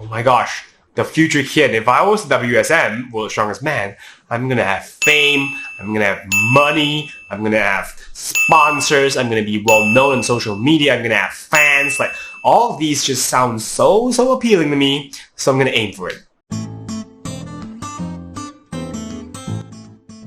oh my gosh, the future Khian, if I was WSM, World's Strongest Man, I'm gonna have fame, I'm gonna have money, I'm gonna have sponsors, I'm gonna be well known on social media, I'm gonna have fans, like all of these just sound so appealing to me, so I'm gonna aim for it.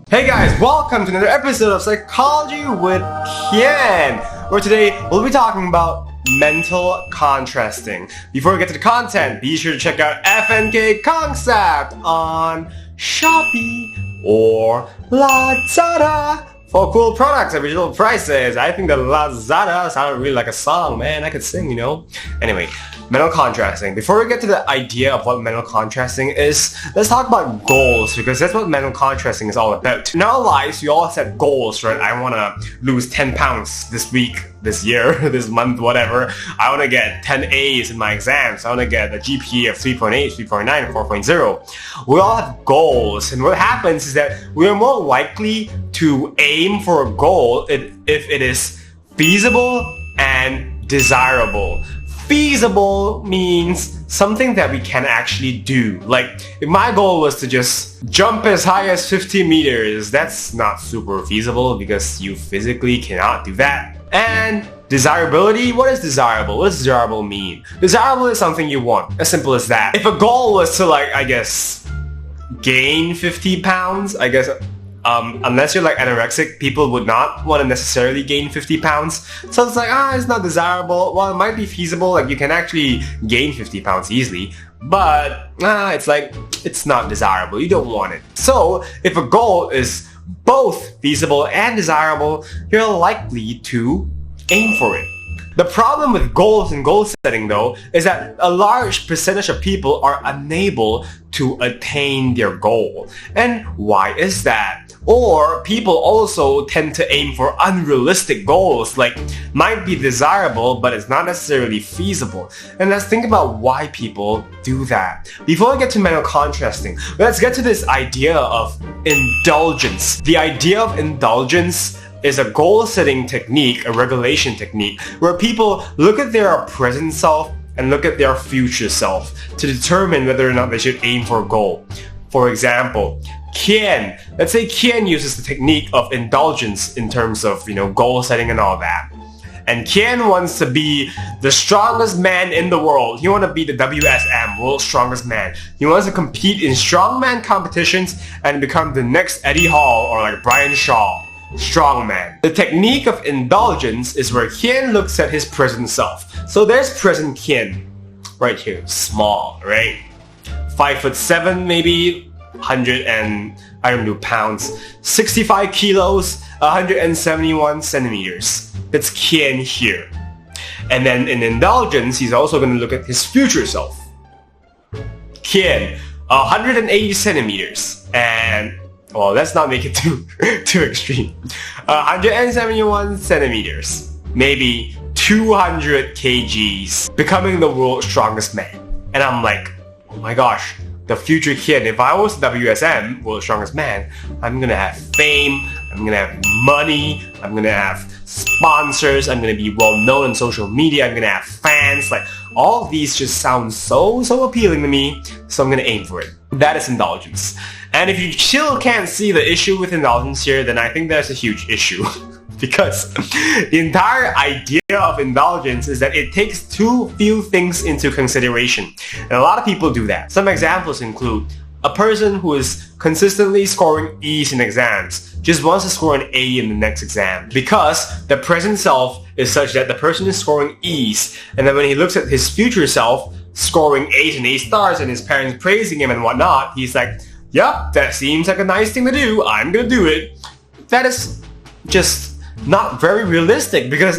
Hey guys, welcome to another episode of Psychology with Khian, where today we'll be talking about mental contrasting. Before we get to the content, be sure to check out FnK Concept on Shopee or Lazada for cool products at reasonable prices. I think the Lazada sounded really like a song, man. I could sing, you know? Anyway, mental contrasting. Before we get to the idea of what mental contrasting is, let's talk about goals, because that's what mental contrasting is all about. In our lives, we all set goals, right? I want to lose 10 pounds this week, this year, this month, whatever. I want to get 10 A's in my exams. I want to get a GPA of 3.8, 3.9, 4.0. We all have goals, and what happens is that we are more likely to aim for a goal if it is feasible and desirable. Feasible means something that we can actually do. Like, if my goal was to just jump as high as 50 meters, that's not super feasible because you physically cannot do that. And desirability, what is desirable? What does desirable mean? Desirable is something you want, as simple as that. If a goal was to, like, I guess, gain 50 pounds, I guess, unless you're like anorexic, people would not want to necessarily gain 50 pounds. So it's like, it's not desirable. Well, it might be feasible, like you can actually gain 50 pounds easily, but it's like, it's not desirable. You don't want it. So if a goal is both feasible and desirable, you're likely to aim for it. The problem with goals and goal setting, though, is that a large percentage of people are unable to attain their goal. And why is that? Or people also tend to aim for unrealistic goals, like might be desirable, but it's not necessarily feasible. And let's think about why people do that. Before I get to mental contrasting, let's get to this idea of indulgence. The idea of indulgence is a goal-setting technique, a regulation technique, where people look at their present self and look at their future self to determine whether or not they should aim for a goal. For example, Khian. Let's say Khian uses the technique of indulgence in terms of, goal setting and all that. And Khian wants to be the strongest man in the world. He wants to be the WSM, World's Strongest Man. He wants to compete in strongman competitions and become the next Eddie Hall or like Brian Shaw. Strongman. The technique of indulgence is where Khian looks at his present self. So there's present Khian right here, small, right? 5'7" maybe, 100 pounds, 65 kilos, 171 centimeters. That's Khian here. And then in indulgence, he's also going to look at his future self. Khian, 180 centimeters, and well, let's not make it too extreme. 171 centimeters, maybe 200 kgs, becoming the world's strongest man. And I'm like, oh my gosh, the future Khian, if I was WSM, World's Strongest Man, I'm gonna have fame, I'm gonna have money, I'm gonna have sponsors, I'm gonna be well known on social media, I'm gonna have fans, like all of these just sound so appealing to me, so I'm gonna aim for it. That is indulgence. And if you still can't see the issue with indulgence here, then I think there's a huge issue. Because the entire idea of indulgence is that it takes too few things into consideration. And a lot of people do that. Some examples include a person who is consistently scoring E's in exams just wants to score an A in the next exam because the present self is such that the person is scoring E's, and then when he looks at his future self scoring A's and A stars and his parents praising him and whatnot, he's like, yep, that seems like a nice thing to do, I'm gonna do it. That is just not very realistic because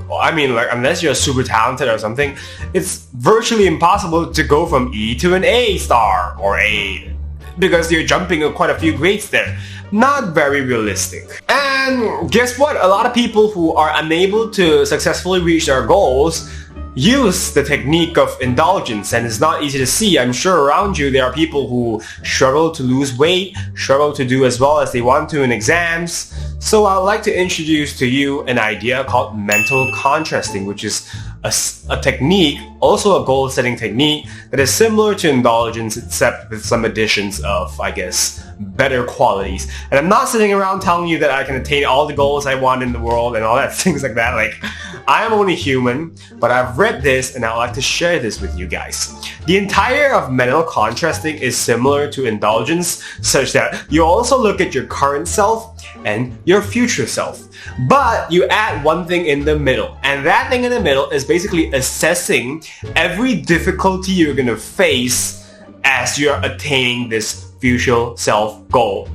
unless you're super talented or something, it's virtually impossible to go from E to an A star or A because you're jumping quite a few grades there. Not very realistic. And guess what? A lot of people who are unable to successfully reach their goals use the technique of indulgence, and it's not easy to see. I'm sure around you there are people who struggle to lose weight, struggle to do as well as they want to in exams. So I'd like to introduce to you an idea called mental contrasting, which is a technique, also a goal setting technique that is similar to indulgence except with some additions of, I guess, better qualities. And I'm not sitting around telling you that I can attain all the goals I want in the world and all that things like that. Like, I am only human, but I've read this and I'd like to share this with you guys. The entire of mental contrasting is similar to indulgence, such that you also look at your current self and your future self. But you add one thing in the middle, and that thing in the middle is basically assessing every difficulty you're gonna face as you're attaining this future self goal.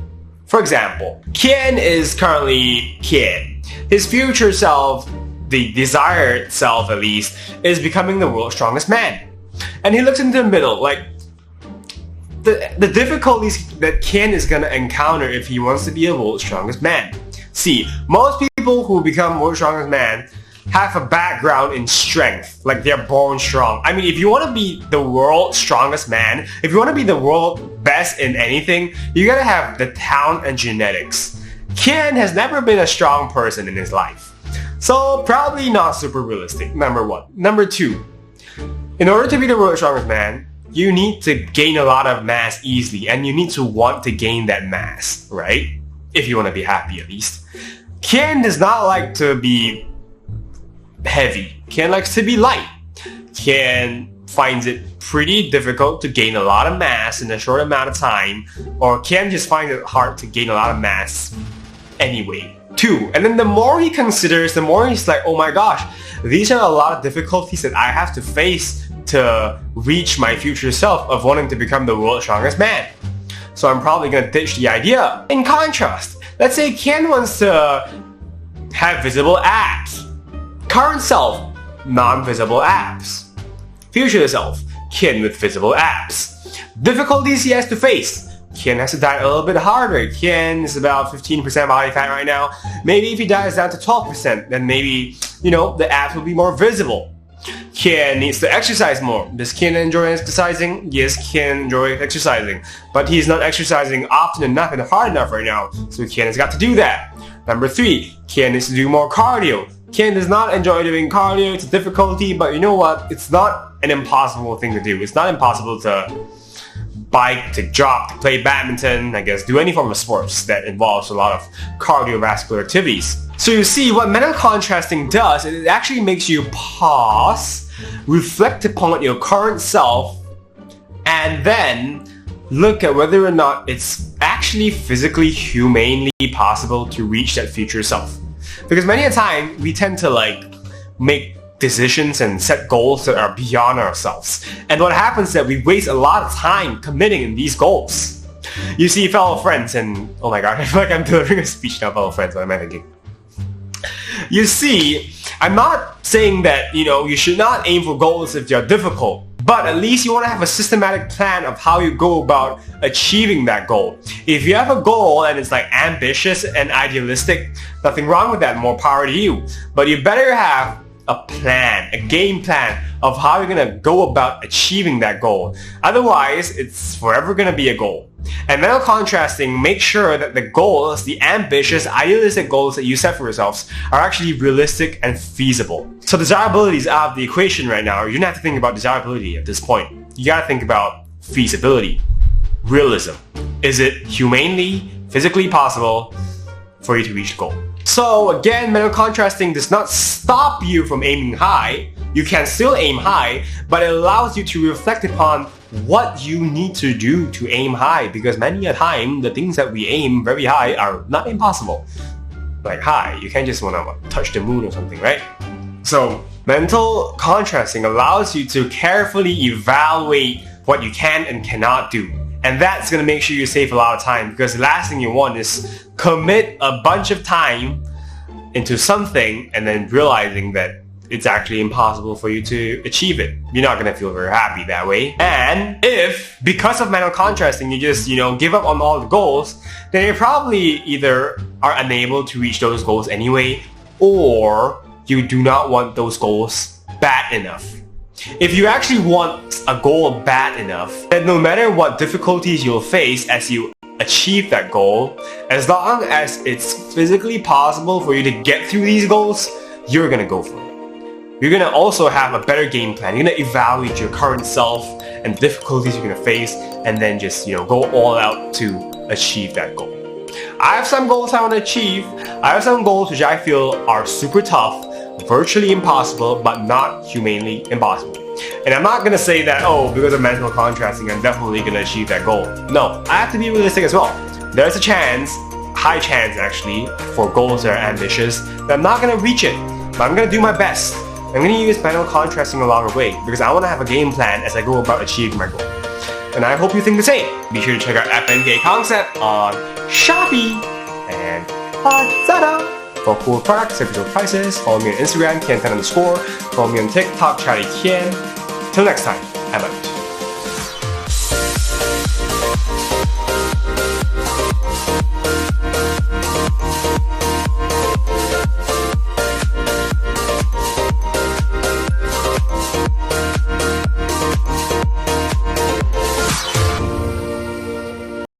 For example, Khian is currently Khian. His future self, the desired self at least, is becoming the world's strongest man. And he looks into the middle, like the difficulties that Khian is gonna encounter if he wants to be a world's strongest man. See, most people who become world's strongest man have a background in strength, like they're born strong. I mean, if you want to be the world's strongest man, if you want to be the world's best in anything, you gotta have the talent and genetics. Khian has never been a strong person in his life, so probably not super realistic, number one. Number two, in order to be the world's strongest man, you need to gain a lot of mass easily, and you need to want to gain that mass, right? If you want to be happy at least. Khian does not like to be heavy. Khian likes to be light. Khian finds it pretty difficult to gain a lot of mass in a short amount of time, or Khian just finds it hard to gain a lot of mass anyway. Too. And then the more he considers, the more he's like, oh my gosh, these are a lot of difficulties that I have to face to reach my future self of wanting to become the world's strongest man. So I'm probably gonna ditch the idea. In contrast, let's say Khian wants to have visible abs. Current self, non-visible abs. Future self, Khian with visible abs. Difficulties he has to face. Khian has to diet a little bit harder. Khian is about 15% body fat right now. Maybe if he diets down to 12%, then maybe, the abs will be more visible. Khian needs to exercise more. Does Khian enjoy exercising? Yes, Khian enjoys exercising. But he's not exercising often enough and hard enough right now, so Khian has got to do that. Number 3, Khian needs to do more cardio. Khian does not enjoy doing cardio, it's a difficulty, but you know what? It's not an impossible thing to do. It's not impossible to bike, to jog, to play badminton, I guess, do any form of sports that involves a lot of cardiovascular activities. So you see, what mental contrasting does, it actually makes you pause, reflect upon your current self, and then look at whether or not it's actually physically, humanely possible to reach that future self. Because many a time, we tend to make decisions and set goals that are beyond ourselves. And what happens is that we waste a lot of time committing in these goals. You see, fellow friends, and oh my god, I feel like I'm delivering a speech now, fellow friends, what am I thinking? You see, I'm not saying that, you should not aim for goals if they're difficult, but at least you want to have a systematic plan of how you go about achieving that goal. If you have a goal and it's ambitious and idealistic, nothing wrong with that, more power to you. But you better have a plan, a game plan of how you're gonna go about achieving that goal. Otherwise, it's forever gonna be a goal. And mental contrasting makes sure that the goals, the ambitious, idealistic goals that you set for yourselves are actually realistic and feasible. So desirability is out of the equation right now. You don't have to think about desirability at this point. You gotta think about feasibility, realism. Is it humanely, physically possible for you to reach the goal? So again, mental contrasting does not stop you from aiming high. You can still aim high, but it allows you to reflect upon what you need to do to aim high, because many a time, the things that we aim very high are not impossible. Like high, you can't just want to touch the moon or something, right? So mental contrasting allows you to carefully evaluate what you can and cannot do. And that's going to make sure you save a lot of time, because the last thing you want is commit a bunch of time into something and then realizing that it's actually impossible for you to achieve it. You're not going to feel very happy that way. And if, because of mental contrasting, you just, give up on all the goals, then you probably either are unable to reach those goals anyway, or you do not want those goals bad enough. If you actually want a goal bad enough, then no matter what difficulties you'll face as you achieve that goal, as long as it's physically possible for you to get through these goals, you're gonna go for it. you're gonna also have a better game plan. You're gonna evaluate your current self and the difficulties you're gonna face, and then just go all out to achieve that goal. I have some goals I want to achieve. I have some goals which I feel are super tough, virtually impossible, but not humanly impossible. And I'm not gonna say that, oh, because of mental contrasting, I'm definitely gonna achieve that goal. No, I have to be realistic as well. There's a chance, high chance actually, for goals that are ambitious, that I'm not gonna reach it, but I'm gonna do my best. I'm gonna use mental contrasting along the way because I wanna have a game plan as I go about achieving my goal. And I hope you think the same. Be sure to check out FnK Concept on Shopee and Lazada for cool products at good prices. Follow me on Instagram, Khian_. Follow me on TikTok, Khian. Till next time, I'm out.